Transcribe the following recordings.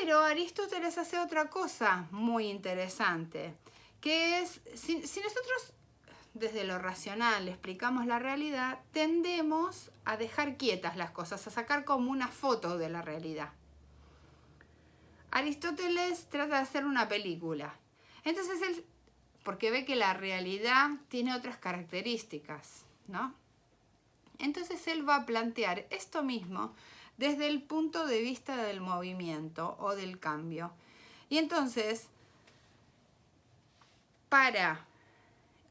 Pero Aristóteles hace otra cosa muy interesante, que es, si nosotros desde lo racional explicamos la realidad, tendemos a dejar quietas las cosas, a sacar como una foto de la realidad. Aristóteles trata de hacer una película. Entonces él, porque ve que la realidad tiene otras características, ¿no? Entonces él va a plantear esto mismo desde el punto de vista del movimiento o del cambio. Y entonces,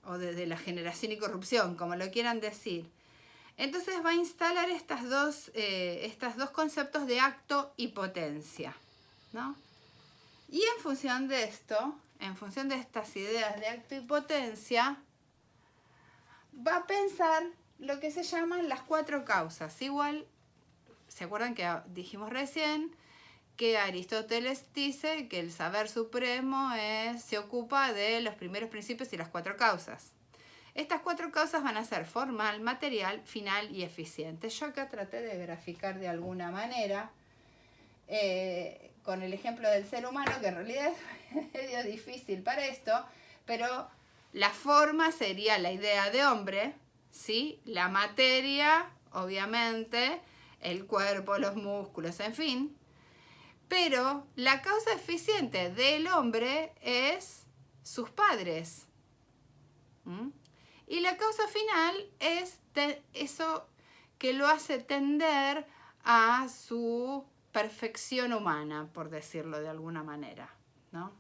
o desde la generación y corrupción, como lo quieran decir, entonces va a instalar estos dos conceptos de acto y potencia, ¿no? Y en función de esto, en función de estas ideas de acto y potencia, va a pensar lo que se llaman las 4 causas. Igual, ¿se acuerdan que dijimos recién que Aristóteles dice que el saber supremo se ocupa de los primeros principios y las 4 causas? Estas 4 causas van a ser formal, material, final y eficiente. Yo acá traté de graficar de alguna manera con el ejemplo del ser humano, que en realidad es medio difícil para esto, pero la forma sería la idea de hombre, ¿sí? La materia, obviamente, el cuerpo, los músculos, en fin. Pero la causa eficiente del hombre es sus padres. Y la causa final es eso que lo hace tender a su perfección humana, por decirlo de alguna manera, ¿no?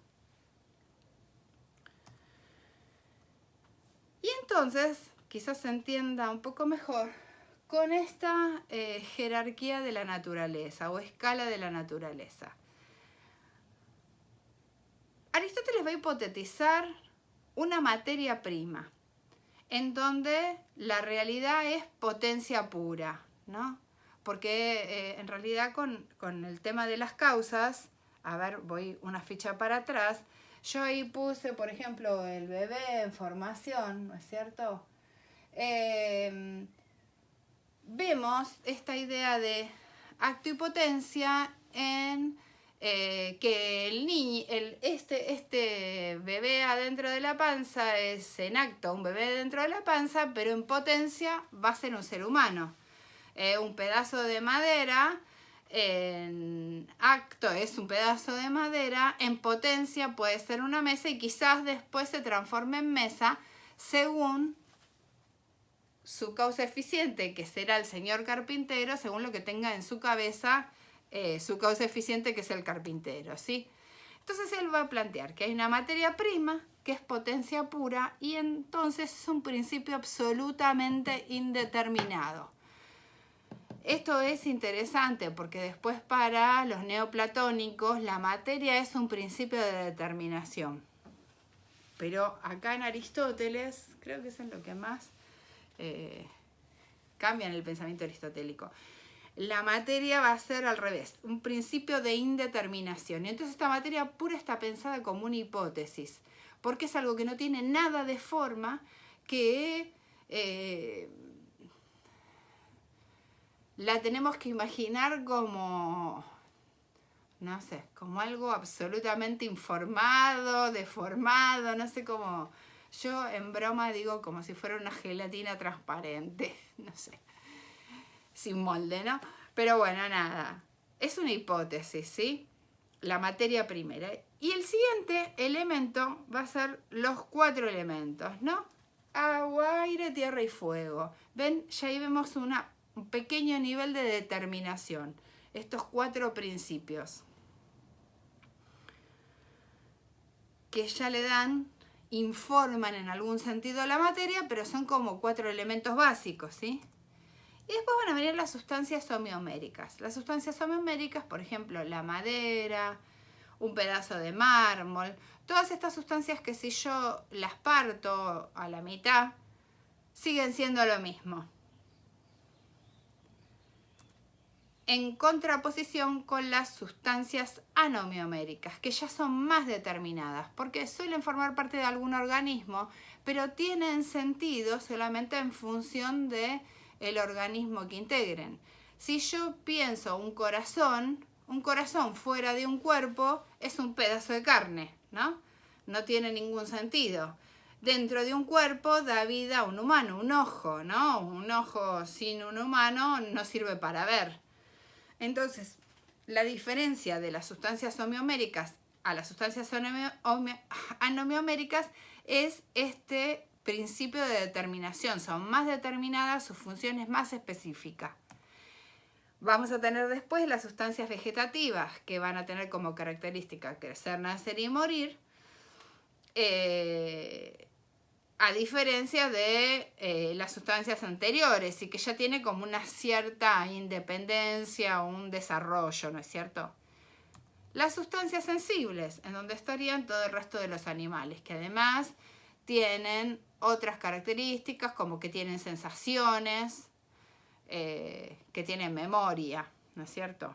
Y entonces, quizás se entienda un poco mejor con esta jerarquía de la naturaleza o escala de la naturaleza. Aristóteles va a hipotetizar una materia prima, en donde la realidad es potencia pura, ¿no? Porque en realidad con el tema de las causas, a ver, voy una ficha para atrás, yo ahí puse, por ejemplo, el bebé en formación, ¿no es cierto? Vemos esta idea de acto y potencia en que el niño, este bebé adentro de la panza es en acto un bebé dentro de la panza, pero en potencia va a ser un ser humano. Un pedazo de madera, en acto es un pedazo de madera, en potencia puede ser una mesa y quizás después se transforme en mesa según su causa eficiente, que será el señor carpintero, según lo que tenga en su cabeza su causa eficiente, que es el carpintero, ¿sí? Entonces él va a plantear que hay una materia prima que es potencia pura y entonces es un principio absolutamente indeterminado. Esto es interesante porque después para los neoplatónicos la materia es un principio de determinación. Pero acá en Aristóteles, creo que es en lo que más cambia en el pensamiento aristotélico. La materia va a ser al revés, un principio de indeterminación. Y entonces esta materia pura está pensada como una hipótesis, porque es algo que no tiene nada de forma, que la tenemos que imaginar como, no sé, como algo absolutamente informado, deformado, no sé cómo. Yo en broma digo como si fuera una gelatina transparente, no sé, sin molde, ¿no? Pero bueno, nada, es una hipótesis, ¿sí? La materia primera. Y el siguiente elemento va a ser los 4 elementos, ¿no? Agua, aire, tierra y fuego. ¿Ven? Ya ahí vemos un pequeño nivel de determinación. Estos 4 principios que ya le dan, informan en algún sentido la materia, pero son como 4 elementos básicos, ¿sí? Y después van a venir las sustancias homeoméricas. Las sustancias homeoméricas, por ejemplo, la madera, un pedazo de mármol, todas estas sustancias que si yo las parto a la mitad, siguen siendo lo mismo. En contraposición con las sustancias anomioméricas, que ya son más determinadas, porque suelen formar parte de algún organismo, pero tienen sentido solamente en función del organismo que integren. Si yo pienso un corazón, un corazón fuera de un cuerpo es un pedazo de carne, ¿no? No tiene ningún sentido. Dentro de un cuerpo da vida a un humano, un ojo, ¿no? Un ojo sin un humano no sirve para ver. Entonces, la diferencia de las sustancias homeoméricas a las sustancias anomioméricas es este principio de determinación. Son más determinadas, su función es más específica. Vamos a tener después las sustancias vegetativas, que van a tener como característica crecer, nacer y morir, a diferencia de las sustancias anteriores, y que ya tiene como una cierta independencia o un desarrollo, ¿no es cierto? Las sustancias sensibles, en donde estarían todo el resto de los animales, que además tienen otras características, como que tienen sensaciones, que tienen memoria, ¿no es cierto?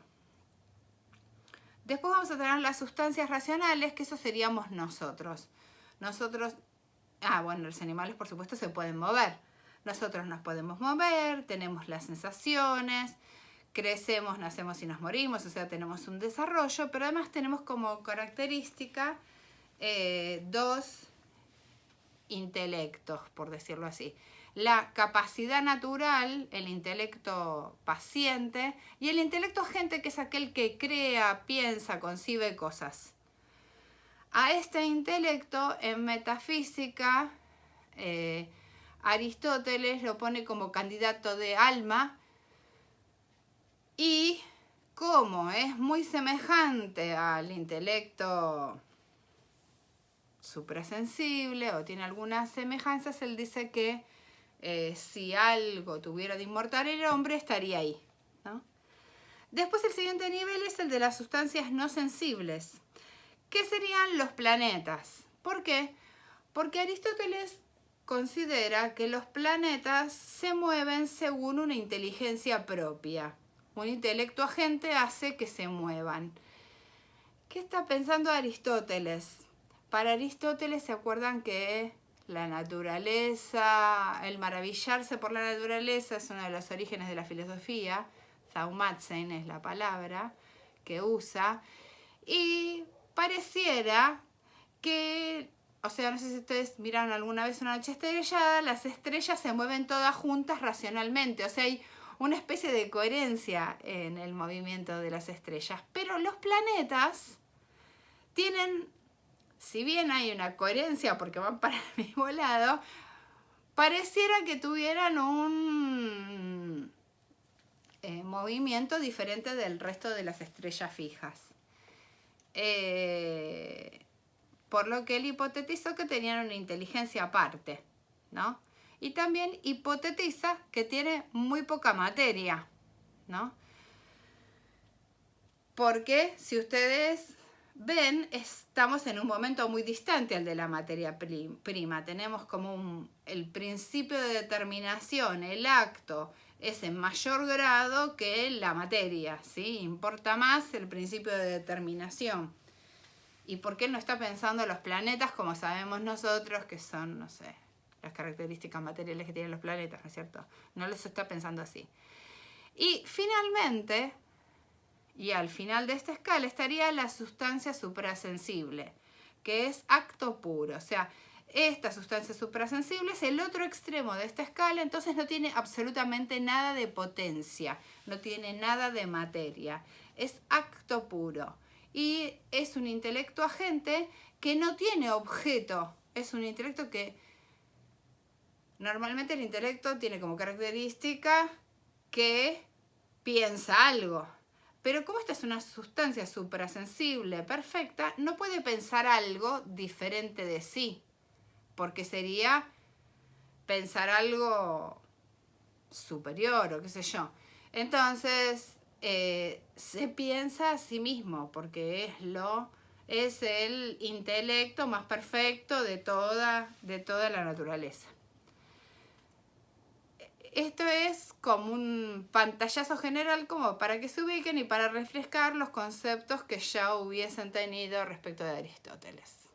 Después vamos a tener las sustancias racionales, que eso seríamos nosotros. Bueno, los animales por supuesto se pueden mover. Nosotros nos podemos mover, tenemos las sensaciones, crecemos, nacemos y nos morimos, o sea, tenemos un desarrollo, pero además tenemos como característica dos intelectos, por decirlo así. La capacidad natural, el intelecto paciente, y el intelecto agente, que es aquel que crea, piensa, concibe cosas. A este intelecto, en metafísica, Aristóteles lo pone como candidato de alma, y como es muy semejante al intelecto suprasensible o tiene algunas semejanzas, él dice que si algo tuviera de inmortal el hombre, estaría ahí, ¿no? Después el siguiente nivel es el de las sustancias no sensibles, que serían los planetas. ¿Por qué? Porque Aristóteles considera que los planetas se mueven según una inteligencia propia. Un intelecto agente hace que se muevan. ¿Qué está pensando Aristóteles? Para Aristóteles, ¿se acuerdan que la naturaleza, el maravillarse por la naturaleza es uno de los orígenes de la filosofía? Thaumatzen es la palabra que usa. Y pareciera que, o sea, no sé si ustedes miraron alguna vez una noche estrellada, las estrellas se mueven todas juntas racionalmente, o sea, hay una especie de coherencia en el movimiento de las estrellas. Pero los planetas tienen, si bien hay una coherencia porque van para el mismo lado, pareciera que tuvieran un movimiento diferente del resto de las estrellas fijas. Por lo que él hipotetizó que tenían una inteligencia aparte, ¿no? Y también hipotetiza que tiene muy poca materia, ¿no? Porque si ustedes ven, estamos en un momento muy distante al de la materia prima. Tenemos como el principio de determinación, el acto, es en mayor grado que la materia, ¿sí? Importa más el principio de determinación. ¿Y por qué él no está pensando en los planetas como sabemos nosotros que son, no sé, las características materiales que tienen los planetas, ¿no es cierto? No los está pensando así. Y finalmente, y al final de esta escala, estaría la sustancia suprasensible, que es acto puro. O sea, esta sustancia suprasensible es el otro extremo de esta escala, entonces no tiene absolutamente nada de potencia, no tiene nada de materia. Es acto puro. Y es un intelecto agente que no tiene objeto. Es un intelecto que normalmente el intelecto tiene como característica que piensa algo. Pero como esta es una sustancia suprasensible perfecta, no puede pensar algo diferente de sí. Porque sería pensar algo superior o qué sé yo. Entonces se piensa a sí mismo porque es el intelecto más perfecto de toda la naturaleza. Esto es como un pantallazo general como para que se ubiquen y para refrescar los conceptos que ya hubiesen tenido respecto de Aristóteles.